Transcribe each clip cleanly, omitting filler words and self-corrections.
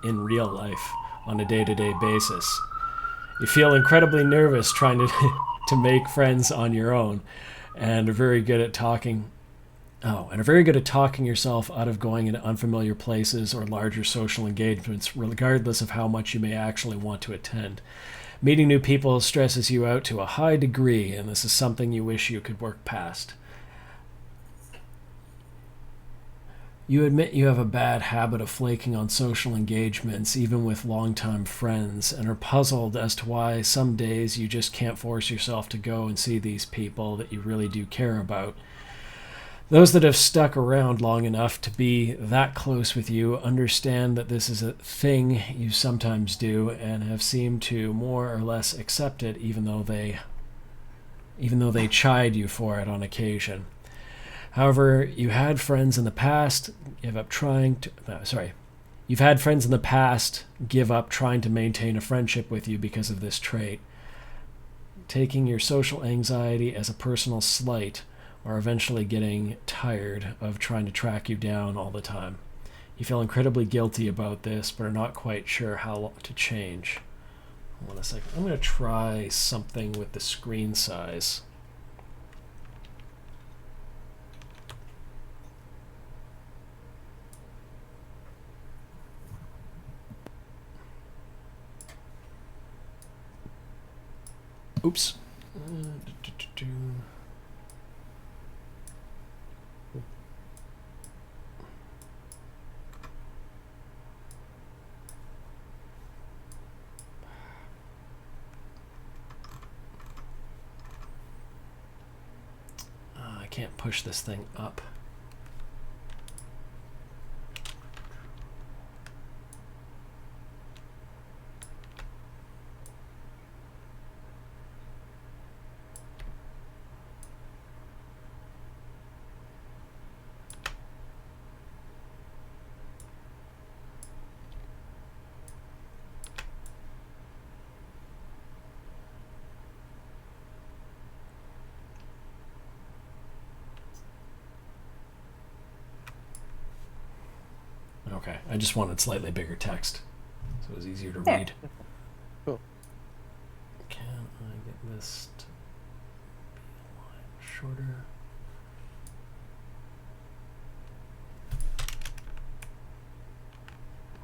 in real life on a day-to-day basis. You feel incredibly nervous trying to to make friends on your own, and are very good at talking. Oh, and are very good at talking yourself out of going into unfamiliar places or larger social engagements, regardless of how much you may actually want to attend. Meeting new people stresses you out to a high degree, and this is something you wish you could work past. You admit you have a bad habit of flaking on social engagements, even with longtime friends, and are puzzled as to why some days you just can't force yourself to go and see these people that you really do care about. Those that have stuck around long enough to be that close with you understand that this is a thing you sometimes do and have seemed to more or less accept it, even though they chide you for it on occasion. However, you had friends in the past give up trying to. You've had friends in the past give up trying to maintain a friendship with you because of this trait. Taking your social anxiety as a personal slight, or eventually getting tired of trying to track you down all the time. You feel incredibly guilty about this, but are not quite sure how to change. Hold on a second. I'm going to try something with the screen size. Oops. I can't push this thing up. Okay, I just wanted slightly bigger text, so it was easier to read. Cool. Can I get this to be a line shorter?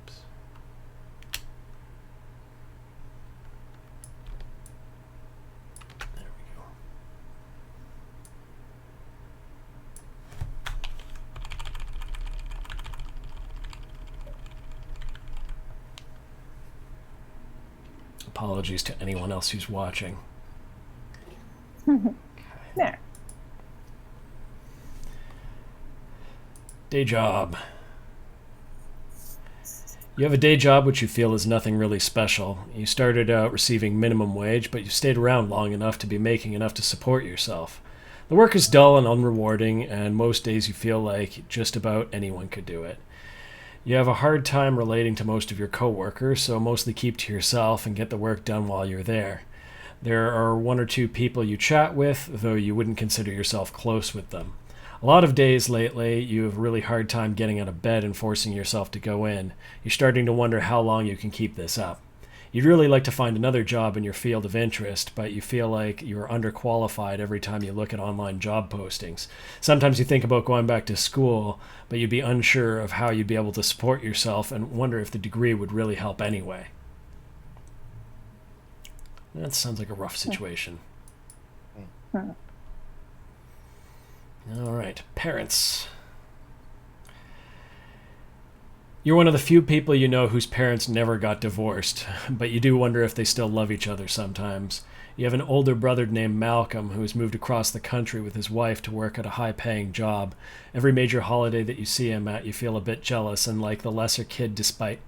Oops. There we go. Apologies to anyone else who's watching. There. Day job. You have a day job which you feel is nothing really special. You started out receiving minimum wage, but you've stayed around long enough to be making enough to support yourself. The work is dull and unrewarding, and most days you feel like just about anyone could do it. You have a hard time relating to most of your coworkers, so mostly keep to yourself and get the work done while you're there. There are one or two people you chat with, though you wouldn't consider yourself close with them. A lot of days lately, you have a really hard time getting out of bed and forcing yourself to go in. You're starting to wonder how long you can keep this up. You'd really like to find another job in your field of interest, but you feel like you're underqualified every time you look at online job postings. Sometimes you think about going back to school, but you'd be unsure of how you'd be able to support yourself and wonder if the degree would really help anyway. That sounds like a rough situation. All right, parents. You're one of the few people you know whose parents never got divorced, but you do wonder if they still love each other sometimes. You have an older brother named Malcolm who has moved across the country with his wife to work at a high-paying job. Every major holiday that you see him at, you feel a bit jealous and like the lesser kid despite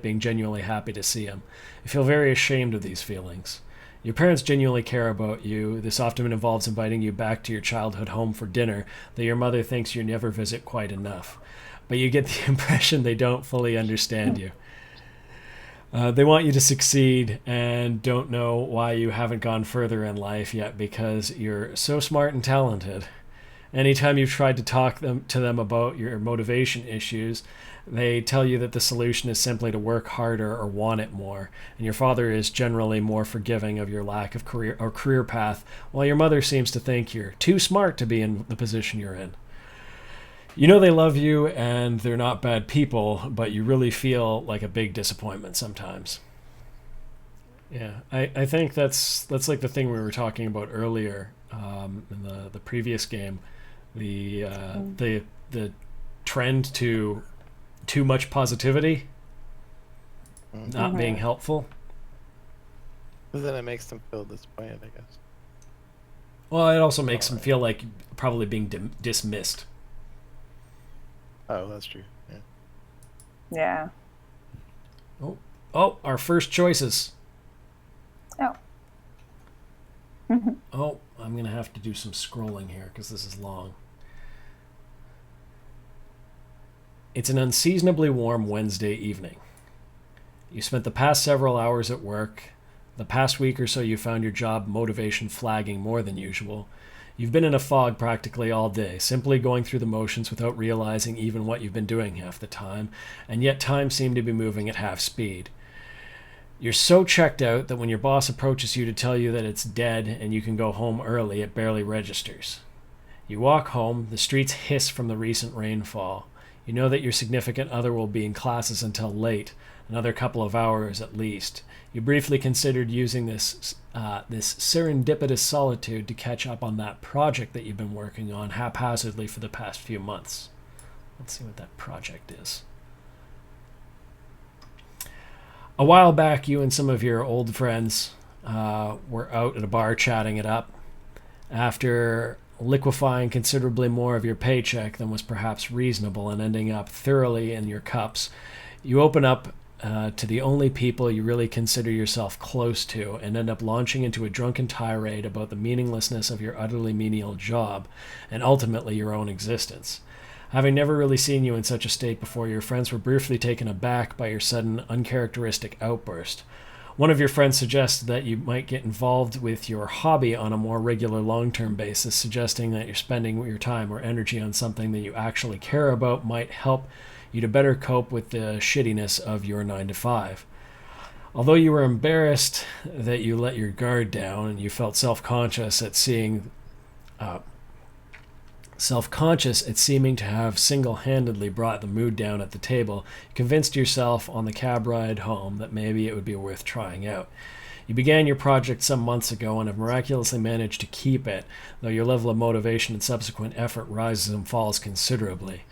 being genuinely happy to see him. You feel very ashamed of these feelings. Your parents genuinely care about you. This often involves inviting you back to your childhood home for dinner, though your mother thinks you never visit quite enough. But you get the impression they don't fully understand you. They want you to succeed and don't know why you haven't gone further in life yet because you're so smart and talented. Anytime you've tried to talk to them about your motivation issues, they tell you that the solution is simply to work harder or want it more. And your father is generally more forgiving of your lack of career path, while your mother seems to think you're too smart to be in the position you're in. You know they love you and they're not bad people, but you really feel like a big disappointment sometimes. Yeah, I think that's like the thing we were talking about earlier in the previous game, the the trend to too much positivity not being helpful. But then it makes them feel disappointed, I guess. Well, it also makes them feel like probably being dismissed. Oh, that's true. Yeah. Yeah. Oh, our first choices. Oh. Oh, I'm going to have to do some scrolling here because this is long. It's an unseasonably warm Wednesday evening. You spent the past several hours at work. The past week or so you found your job motivation flagging more than usual. You've been in a fog practically all day, simply going through the motions without realizing even what you've been doing half the time, and yet time seemed to be moving at half speed. You're so checked out that when your boss approaches you to tell you that it's dead and you can go home early, it barely registers. You walk home, the streets hiss from the recent rainfall. You know that your significant other will be in classes until late, another couple of hours at least. You briefly considered using this serendipitous solitude to catch up on that project that you've been working on haphazardly for the past few months. Let's see what that project is. A while back, you and some of your old friends were out at a bar chatting it up. After liquefying considerably more of your paycheck than was perhaps reasonable and ending up thoroughly in your cups, you open up to the only people you really consider yourself close to and end up launching into a drunken tirade about the meaninglessness of your utterly menial job and ultimately your own existence. Having never really seen you in such a state before, your friends were briefly taken aback by your sudden, uncharacteristic outburst. One of your friends suggested that you might get involved with your hobby on a more regular long-term basis, suggesting that you're spending your time or energy on something that you actually care about might help you to better cope with the shittiness of your 9-to-5. Although you were embarrassed that you let your guard down and you felt self-conscious at seeming to have single-handedly brought the mood down at the table, you convinced yourself on the cab ride home that maybe it would be worth trying out. You began your project some months ago and have miraculously managed to keep it, though your level of motivation and subsequent effort rises and falls considerably.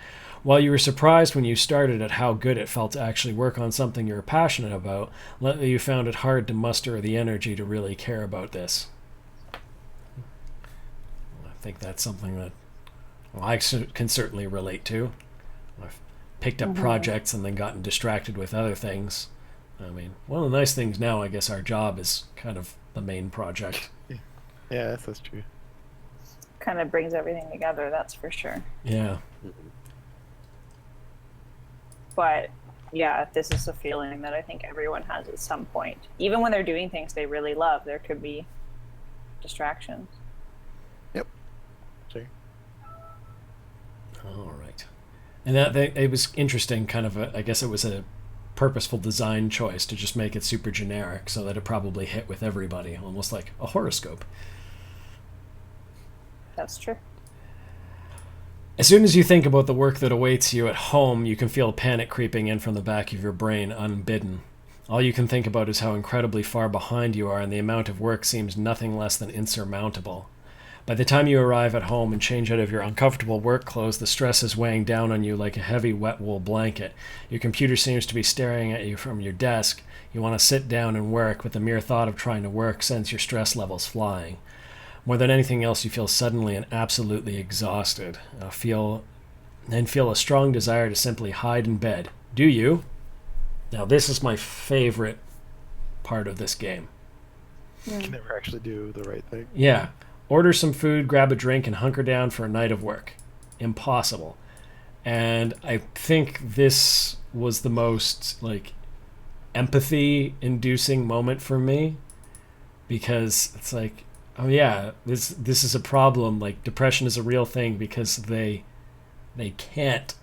While you were surprised when you started at how good it felt to actually work on something you were passionate about, lately you found it hard to muster the energy to really care about this. I think that's something that I can certainly relate to. I've picked up projects and then gotten distracted with other things. I mean, one of the nice things now, I guess our job is kind of the main project. Yeah, that's true. Kind of brings everything together, that's for sure. Yeah. But yeah, this is a feeling that I think everyone has at some point. Even when they're doing things they really love, there could be distractions. Yep. Sure. All right. And that it was interesting, kind of I guess it was a purposeful design choice to just make it super generic so that it probably hit with everybody, almost like a horoscope. That's true. As soon as you think about the work that awaits you at home, you can feel panic creeping in from the back of your brain unbidden. All you can think about is how incredibly far behind you are, and the amount of work seems nothing less than insurmountable. By the time you arrive at home and change out of your uncomfortable work clothes, the stress is weighing down on you like a heavy wet wool blanket. Your computer seems to be staring at you from your desk. You want to sit down and work, but the mere thought of trying to work sends your stress levels flying. More than anything else, you feel suddenly and absolutely exhausted. Feel a strong desire to simply hide in bed. Do you? Now, this is my favorite part of this game. You can never actually do the right thing. Yeah. Order some food, grab a drink, and hunker down for a night of work. Impossible. And I think this was the most, empathy-inducing moment for me. Because it's like, Oh yeah, this is a problem. Like depression is a real thing because they can't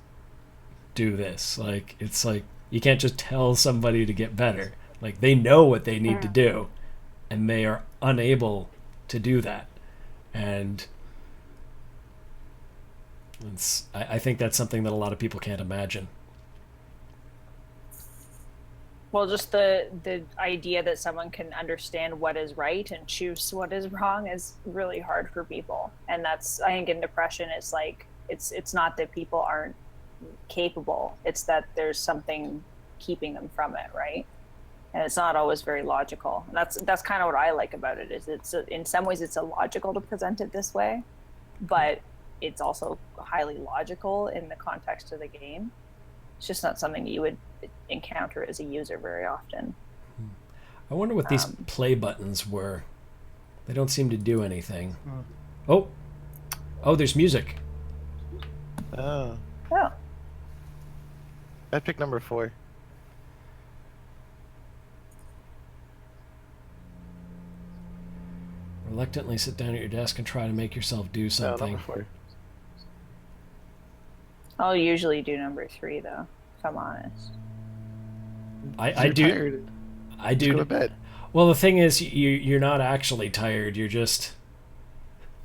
do this. Like it's like you can't just tell somebody to get better. Like they know what they need to do, and they are unable to do that. And I think that's something that a lot of people can't imagine. Well, just the idea that someone can understand what is right and choose what is wrong is really hard for people. And that's, I think, in depression, it's like it's not that people aren't capable; it's that there's something keeping them from it, right? And it's not always very logical. And that's kind of what I like about it. Is it's in some ways it's illogical to present it this way, but it's also highly logical in the context of the game. It's just not something you would encounter as a user very often. I wonder what these play buttons were. They don't seem to do anything. Oh, there's music. Oh. Oh. I picked number 4. Reluctantly sit down at your desk and try to make yourself do No, something. number 4. I'll usually do number 3 though, if I'm honest. I You're do. tired. I Just go to do. bed. Well, the thing is, you're not actually tired. You're just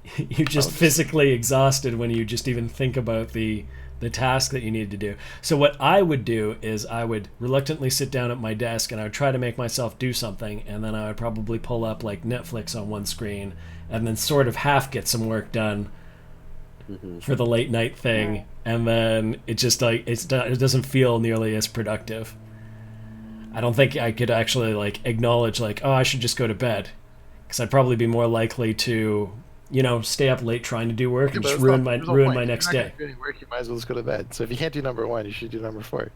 physically exhausted when you just even think about the task that you need to do. So what I would do is I would reluctantly sit down at my desk and I would try to make myself do something, and then I would probably pull up like Netflix on one screen and then sort of half get some work done for the late night thing, and then it just like it doesn't feel nearly as productive. I don't think I could actually like acknowledge like, oh, I should just go to bed, because I'd probably be more likely to, stay up late trying to do work and Yeah, just but ruin there's no my point. next If you're day. not gonna do any work, you might as well just go to bed. So if you can't do number 1, you should do number 4.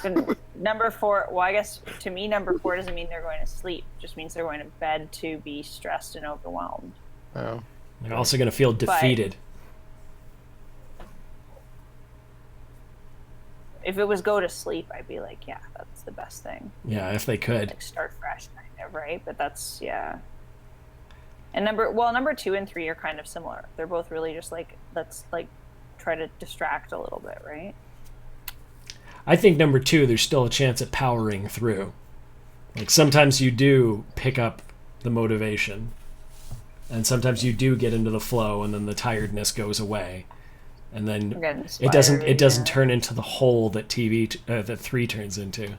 And number 4, well, I guess to me, number 4 doesn't mean they're going to sleep. It just means they're going to bed to be stressed and overwhelmed. Oh. They're also going to feel defeated. If it was go to sleep, I'd be like, yeah, that's the best thing. Yeah, if they could. Like start fresh, kind of, right? But that's, yeah. And number 2 and 3 are kind of similar. They're both really just like, let's like try to distract a little bit, right? I think number 2, there's still a chance at powering through. Like sometimes you do pick up the motivation, and sometimes you do get into the flow, and then the tiredness goes away, and then it doesn't turn into the hole that that 3 turns into.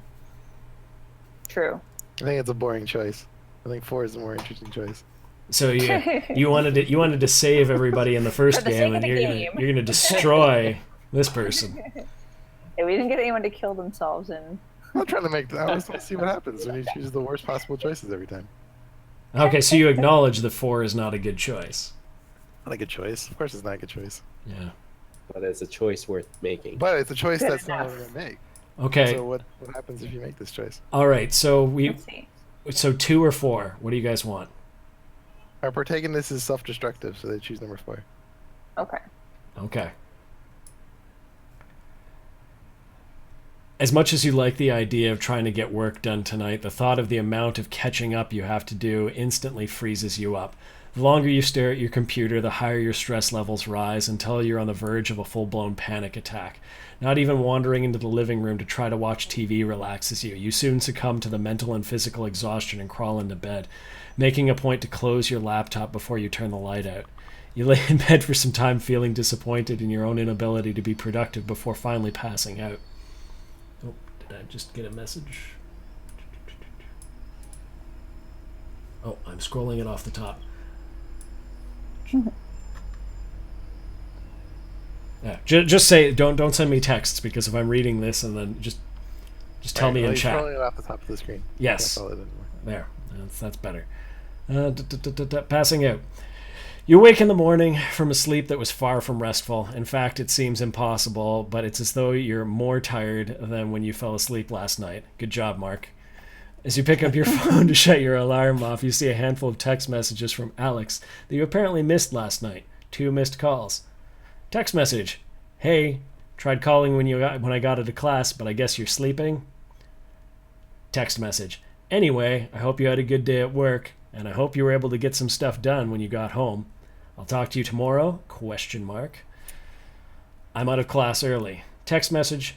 True. I think it's a boring choice. I think 4 is a more interesting choice. So you wanted to save everybody in the first For the game, sake and of the game. you're gonna destroy this person. Yeah, we didn't get anyone to kill themselves, and I'm not trying to make. I just want to see what happens when you choose the worst possible choices every time. Okay, so you acknowledge that 4 is not a good choice. Not a good choice. Of course, it's not a good choice. Yeah. But it's a choice worth making. But it's a choice Good that's not enough. going to make. Okay. So what happens if you make this choice? All right. So let's see. So 2 or 4. What do you guys want? Our protagonist is self-destructive, so they choose number 4. Okay. Okay. As much as you like the idea of trying to get work done tonight, the thought of the amount of catching up you have to do instantly freezes you up. The longer you stare at your computer, the higher your stress levels rise until you're on the verge of a full-blown panic attack. Not even wandering into the living room to try to watch TV relaxes you. You soon succumb to the mental and physical exhaustion and crawl into bed, making a point to close your laptop before you turn the light out. You lay in bed for some time feeling disappointed in your own inability to be productive before finally passing out. Oh, did I just get a message? Oh, I'm scrolling it off the top. Yeah, just say don't send me texts, because if I'm reading this and then just tell me in chat. Scrolling it off the top of the screen. Yes. Can't follow it anymore. There, that's better. Passing out. You awake in the morning from a sleep that was far from restful. In fact, it seems impossible, but it's as though you're more tired than when you fell asleep last night. Good job, Mark. As you pick up your phone to shut your alarm off, you see a handful of text messages from Alex that you apparently missed last night. 2 missed calls. Text message. Hey, tried calling when I got out of class, but I guess you're sleeping. Text message. Anyway, I hope you had a good day at work. and I hope you were able to get some stuff done when you got home. I'll talk to you tomorrow, ? I'm out of class early. Text message